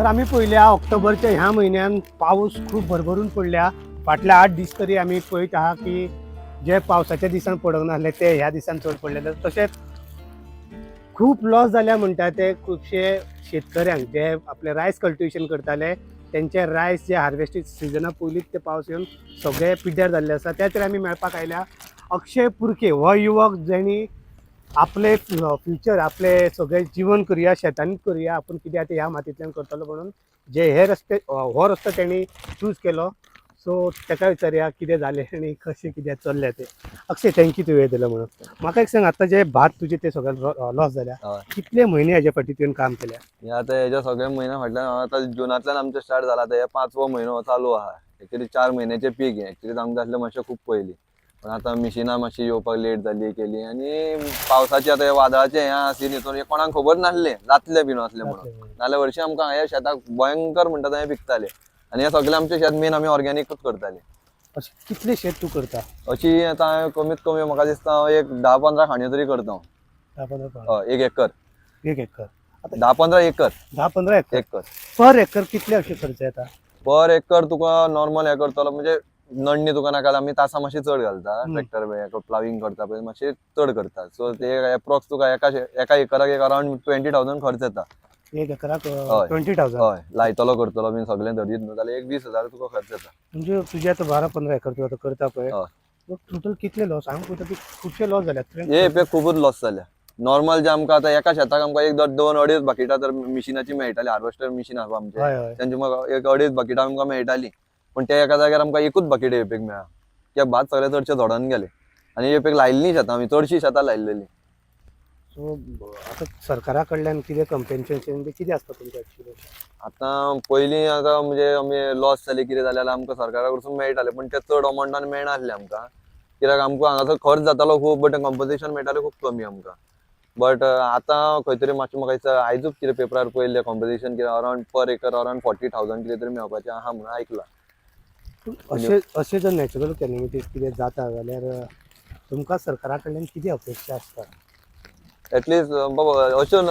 तर आम्ही पळयल्या ऑक्टोबरच्या ह्या म्हयन्यान पाऊस खूप भरभरून पडल्या. फाटल्या 8 दीस तरी आमी पळयत आहा की जे पावसाच्या दिसान पडोंक नासले ते ह्या दिसान चड पडलेले. तशेंच खूप लॉस जाल्या म्हणटा ते खुबशे शेतकऱ्यांक जे आपले रायस कल्टिवेशन करताले त्यांचे रायस जे हार्वेस्टिंग सिजना पयलींच ते पावस येवन सगळे पिड्ड्यार जाल्ले आसा. ते तरी आमी मेळपाक आयल्या. अक्षय पुरके हो युवक जेणी आपले फ्युचर आपले सगळे जीवन करूया शेतांनीच करूया आपण कित्याक ह्या मातयेंतल्यान करतलो म्हणून जे हे रस्ते हो रस्तो तेणी चूज केलो. सो ताका विचारया कितें जालें आनी कशें कितें चल्लें तें. अक्षय थँक्यू तूं वेळ दिलो म्हणून. म्हाका एक सांग आतां जे भात तुजे ते सगळे लॉस जाल्या हय. कितले म्हयने हेजे फाटीं तुवें काम केल्या? हे आता हेच्या सगळ्या महिना फाटल्यान आता जुनांतल्यान आमचें स्टार्ट जाला आता हे 5वो म्हयनो चालू आहा. एक्चुअली 4 म्हयन्याचे पीक हे एक्चुअली आमकां आसलें मातशें खूब पयलीं. पण आता मिशिनां मातशी येवपाक लेट जाली केली आनी पावसाचे आता हे वादळाचे हे आसी हितून हे कोणाक खबर नासलें जातलें बीन असलें म्हणून. नाल्यार हरशीं आमकां हे शेताक भयंकर म्हणटा थंय पिकताले आनी हे सगळें आमचें शेत मेन आमी ऑर्गेनिकूच करताले. अशें कितले शेत तूं करता? अशी आता हांवें कमीत कमी म्हाका दिसता एक 10-15 खांड्यो तरी करता हांव. 10-15 1 acre. 1 acre. 10-15 acre. 10-15 acre. Acre. पर एकर कितले अशे खर्च येता? पर एकर तुका नॉर्मल हे करतलो म्हणजे नडणी तुका नाका आमी तासा मातशी चड घालता. ट्रॅक्टर प्लाविंग करता पळय मातशें चड करता. सो ते एप्रॉक्स तुका एका एकराक एक अरावंड 20,000 खर्च येता. 1 एकराक हय. 20,000. हय लायतलो करतलो बीन सगळें धरीत न्हू जाल्यार एक 20,000 तुका खर्च येता. म्हणजे तुझे आता 12-15 एकर तू आता करता पळय. हय. मग टोटल कितले लॉस? हांव पळयता की खुबशे लॉस जाल्यात. हे पे खूबच लॉस जाल्या. नॉर्मल जे आमकां आतां एका शेताक आमकां एक 2-2.5 बकेटां तर मिशिनाची मेळटाली हार्वेस्टर मिशीन आसा आमचे. हय हय. त्यांची म्हाका एक 2.5 बकेटां आमकां मेळटाली. पण ते एका जाग्यार आमकां एकूच बकेट येवपेक मेळ्ळा. कित्याक भात सगळे चडशे झोडोन गेले आनी येवपेक लायिल्लीं शेतां आमी चडशीं शेतां लायिल्लीं. सो आता सरकारा कडल्यान कितें कंपेन्सेशन बी कितें आसता तुमचें एक्चुअली? आतां पयलीं आतां म्हणजे आमी लॉस जाले कितें जालें जाल्यार आमकां सरकारा कडसून मेळटाले पण ते चड अमावंटान मेळनासले आमकां. कित्याक आमकां हांगासर खर्च जातालो खूब बट कंपोजिशन मेळटालें खूब कमी आमकां. बट आतां खंय तरी मातशें म्हाका दिसता आयजूच कितें पेपरार पयलें कंपोजिशन कितें अरावंड पर एकर अरावंड 40,000 कितें तरी मेळपाचें आहा म्हणून आयकलां. अशें जर नॅचरल कॅलेमिटीज कितें जाता जाल्यार तुमकां सरकारा कडल्यान कितें अपेक्षा आसता? एटलीस्ट बाबा अश्यो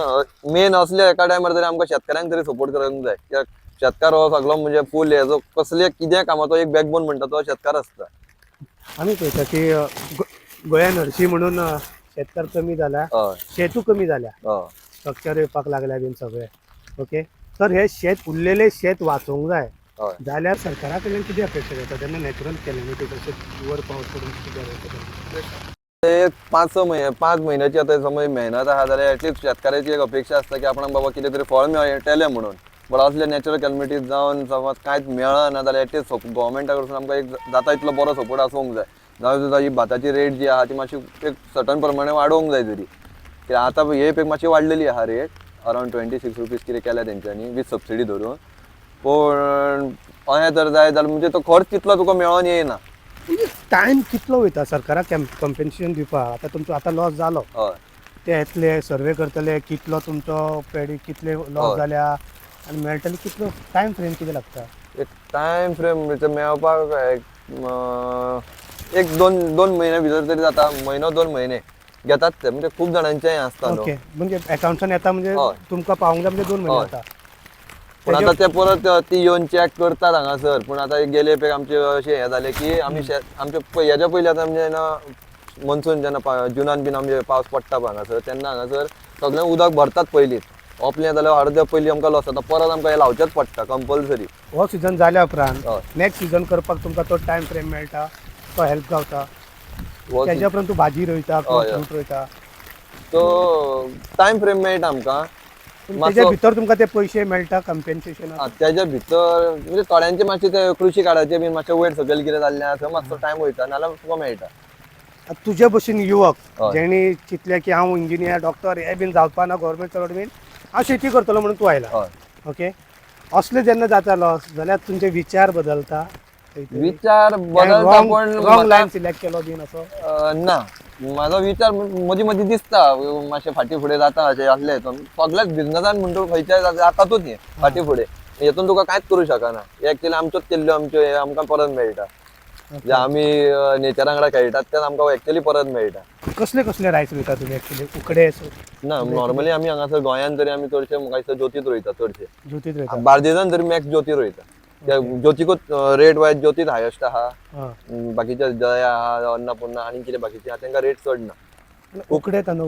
मेन असल्या एका टायमार तरी आमकां शेतकऱ्यांक तरी सपोर्ट करूंक जाय. कित्याक शेतकार हो सगळो म्हणजे फूल हेजो कसले कितें कामाचो एक बॅकबोन म्हणटा तो शेतकार आसता. आमी पळयता की गोंयान हरशीं म्हणून शेतकार कमी जाला. हय. शेतू कमी जाल्या. हय. स्ट्रक्चर येवपाक लागल्या बीन सगळे. ओके. तर हे शेत उरलेलें शेत वाचोवंक जाय हय. जाल्यार सरकारा कडल्यान कितें अपेक्षा जाता जेन्ना नॅचरल कॅलेमिटीज अशें वर पावस पडून कितें जाता? एक 5 महिन्याची आता समज मेहनत आहा जाल्यार एटलीस्ट शेतकऱ्याची एक अपेक्षा आसता की आपणाक बाबा कितें तरी फळ मेळटलें म्हणून. बट असले नॅचरल कॅलमिटीज जावन समज कांयच मेळना जाल्यार एटलीस्ट गव्हर्मेंटा कडसून आमकां एक जाता तितलो बरो सपोर्ट आसूंक जाय. जावं सुद्दां ही भाताची रेट जी आहा ती मातशी एक सर्टन प्रमाणे वाडोवंक जाय तरी. कित्याक आतां हे पीक मातशी वाडलेली आहा रेट अरावंड 26 रुपीज कितें केल्या तेंच्यांनी वीथ सबसिडी धरून. पण अशें जर जाय जाल्यार म्हणजे तो खर्च तितलो तुका मेळोन येयना. टायम कितलो वयता सरकाराक कंपेन्सेशन दिवपाक? आतां तुमचो आतां लॉस जालो. हय. ते येतले सर्वे करतले कितलो तुमचो पेडी कितले लॉस हय. जाल्या आनी मेळटले कितलो टायम फ्रेम कितें लागता? एक टायम फ्रेम मेळपाक एक 2 महिने भितर तरी जाता. महिनो 2 महिने घेतात ते म्हणजे खूप जाणांचे हें आसता न्हू. ओके. म्हणजे अकाउंटसान येता म्हणजे हय. तुमकां पावोंक जाय म्हणजे 2 महिने हय. जाता. पण आता ते परत ती येवन चॅक करतात हांगासर. पण आता गेले पळय आमचे अशें हें जालें की आमी आमचे हेच्या पयलीं आतां आमचे जेन्ना मनसून जेन्ना जुनान बीन आमचे पावस पडटा पळय हांगासर तेन्ना हांगासर सगळें उदक भरतात पयलींच. ओपलें जाल्यार अर्द्या पयलीं आमकां लॉस जाता. परत आमकां हें लावचेंच पडटा कंपल्सरी. हो सिजन जाल्या उपरांत हय. नेक्स्ट सिजन करपाक तुमकां तो टायम फ्रेम मेळटा तो हेल्प गावता. हो तेज्या उपरांत तूं भाजी रोयता किंवा हय, हय. फ्रूट रोयता. तो टायम फ्रेम मेळटा आमकां. तेज्या भितर तुमकां ते पयशे मेळटा कंपेन्सेशन? तेज्या भितर म्हणजे थोड्यांचे मातशे ते कृषी कार्डाचे बीन मातशे वयर सकयल कितें जाल्लें आसा थंय मातसो टायम वयता नाल्यार तुका मेळटा. तुजे भशेन युवक हय. जेणी चिंतले की हांव इंजिनियर डॉक्टर हे बीन जावपा ना गव्हर्मेंट सर्वंट बीन हांव शेती करतलो म्हणून तूं आयला. हय. ओके. असले जेन्ना जाता लॉस जाल्यार तुमचे विचार बदलता? विचार बदलता पण रॉंग लायन सिलेक्ट केलो बीन असो? ना म्हाजो विचार मदीं मदीं दिसता मातशें फाटीं फुडें जाता अशें असलें सगळ्याच बिझनसान म्हणटा खंयच्याय जातातूच हें फाटीं फुडें हेतून तुका कांयच करूं शकना. एक्चुअली आमच्योच केल्ल्यो आमच्यो हे आमकां परत मेळटा. जे आमी नेचरा वांगडा खेळटात तेच आमकां एक्चुअली परत मेळटा. कसले कसले रायस रोयता तुमी एक्चुअली उकडे ना नॉर्मली आमी हांगासर गोंयान तरी आमी चडशे म्हाका ज्योतीत रोयता चडशे. ज्योतीत रोयता. बार्देजान तरी मॅक्स ज्योती रोयता. त्या ज्योतीकूच रेट वायज ज्योतीत हायस्ट आहा. बाकीचे जया आहा, अन्नपूर्णा आनी कितें बाकीचे आहा तांकां रेट चड ना. उकडे तांदूळ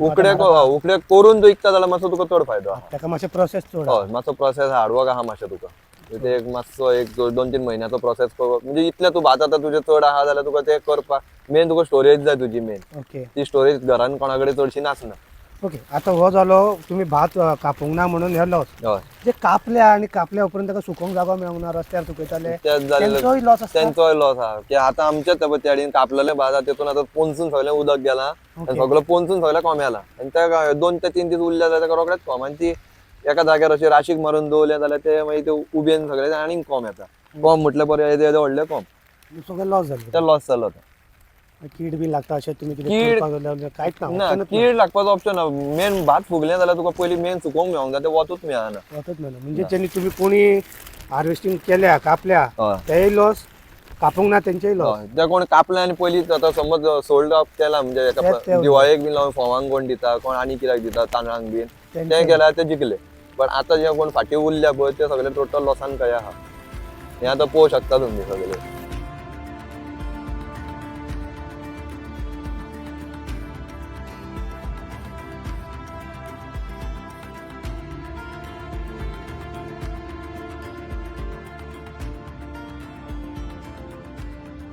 उकडे करून विकता जाल्यार मातसो तुका चड फायदो आहा. ताका मातशें प्रोसेस चड. हय मातसो प्रोसेस हार्डवर्क आहा मातशें तुका. ते एक मातसो एक 2-3 म्हयन्याचो प्रोसेस करप म्हणजे इतले तू भात आतां तुजें चड आहा जाल्यार तुका ते करपाक मेन तुका स्टोरेज जाय तुजी मेन. ओके ती स्टोरेज घरान कोणा कडेन चडशी नासना. ओके आता हो जालो तुम्ही भात कापूंक ना म्हणून हे लॉस. हय जे कापल्या आणि कापल्या उपरांत ताका सुकोवंक जागो मेळूंक ना रस्त्यार सुकयताले तेच जालें त्यांचोय लॉस आसता. तेंचोय लॉस आहा की आतां आमच्याच तेडीन कापलेले भात आहा तेतून आतां पोंचून सगळें उदक गेलां आनी सगळं पोंचून सगळें कोमेलां आनी ते 2 ते 3 दीस उरले जाल्यार ताका रोखडेंच कोम आनी ती एका जाग्यार अशी राशीक मारून दवरले जाल्यार ते मागीर ते उबेन सगळें आनीक कोम येता. कोम म्हटल्यार बरें येदे व्हडले कोम सगळें लॉस जालें. ते लॉस जालो आतां. कीड बी लागता अशें तुम्ही कितें कीड- करपाक जाल्यार कांयच ना ना वचनच ना. कीड लागपाचो ऑप्शन ना. मेन भात फुगलें जाल्यार तुका पयलीं मेन सुकोवंक मेळोंक जाय ते वतूच मेळना. वचत मेळना म्हणजे जेन्ना तुम्ही कोणी हार्वेस्टिंग केल्या कापल्या हय तेय लॉस कापूंक ना तेंचेय लॉस. हय. ते कोण कापले आनी पयलीं आतां समज सोल्ड अप केला म्हणजे एका ते- दिवाळेक बीन लावन फोवांक कोण दिता कोण आनी कित्याक दिता तांदळांक बीन ते केल्यार ते जिकले. पण आतां जे कोण फाटीं उरल्या पळय ते सगळे टोटल लॉसान कहे आहा. हे आतां पळोवंक शकता तुमी सगळे.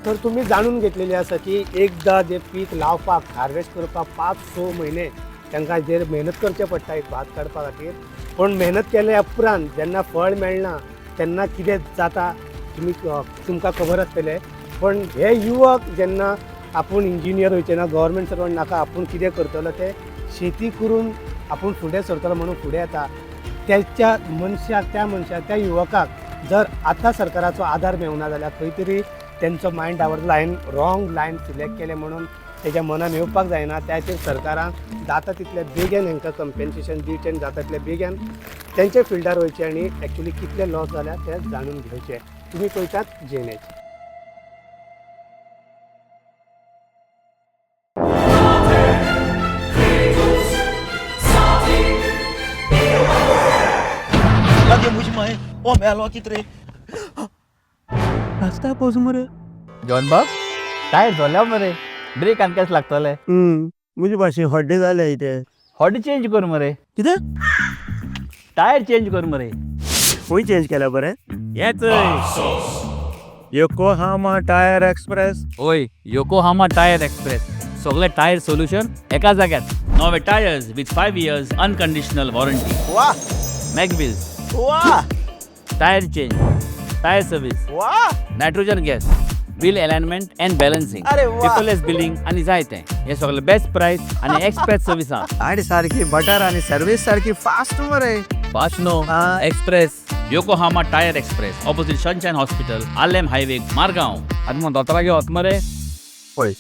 तर तुम्ही जाणून घेतलेले आसा की एकदा जे पीक लावपाक हार्वेस्ट करपाक 5-6 म्हयने तांकां जे मेहनत करचे पडटा एक भात काडपा खातीर. पण मेहनत केल्या उपरांत जेन्ना फळ मेळना तेन्ना कितें जाता तुमकां खबर आसतलें. पण हे युवक जेन्ना आपूण इंजिनियर वयचे ना गव्हर्मेंट सर्वंट नाका आपूण कितें करतलो ते शेती करून आपूण फुडें सरतलो म्हणून फुडें येता. त्या मनशाक त्या युवकाक जर आतां सरकाराचो आदार मेळना जाल्यार खंय तरी तेंचो mind divert wrong line select केलें म्हणून तेज्या मनान येवपाक जायना. त्या खातीर सरकारान जाता तितले बेगीन हांकां कंपेन्सेशन दिवचें आनी जाता तितले बेगीन तेंचे फिल्डार वयचें आनी एक्चुली कितले लॉस जाल्यार ते जाणून घेवचे. तुमी पळयतात जेनेच. Lagi musi mai. Oh, melo kitre. Rasta pose मरे. जॉन बाब टायर झाल्या मरे ब्रेक आनी केस लागतले मुजी भाशे हड्डे जाले इथे. हॉडी चेंज कर मरे कितें? टायर चेंज कर मरे खंय चेंज केला बरें? येच योकोहामा टायर एक्सप्रेस. ओय योकोहामा टायर एक्सप्रेस सगळे टायर सोल्युशन एका जाग्यात. नवे tyres with 5 years unconditional warranty. वाह मॅकबिल्स वाह टायर चेंज टायर सर्विस वाह. Nitrogen gas bill alignment and balancing अरे वा. पेपरलेस बिलिंग आनी जायते हे सगळे बेस्ट प्राइस आनी एक्सप्रेस सर्विस आहा. गाडी सारखी बटर आणि सर्विस सारखी फास्ट मरे. फास्ट नो हा. Express Yokohama tyre express opposite sunshine hospital Alem highway Margao. आनी मग दोतोरा घेवत मरे पळय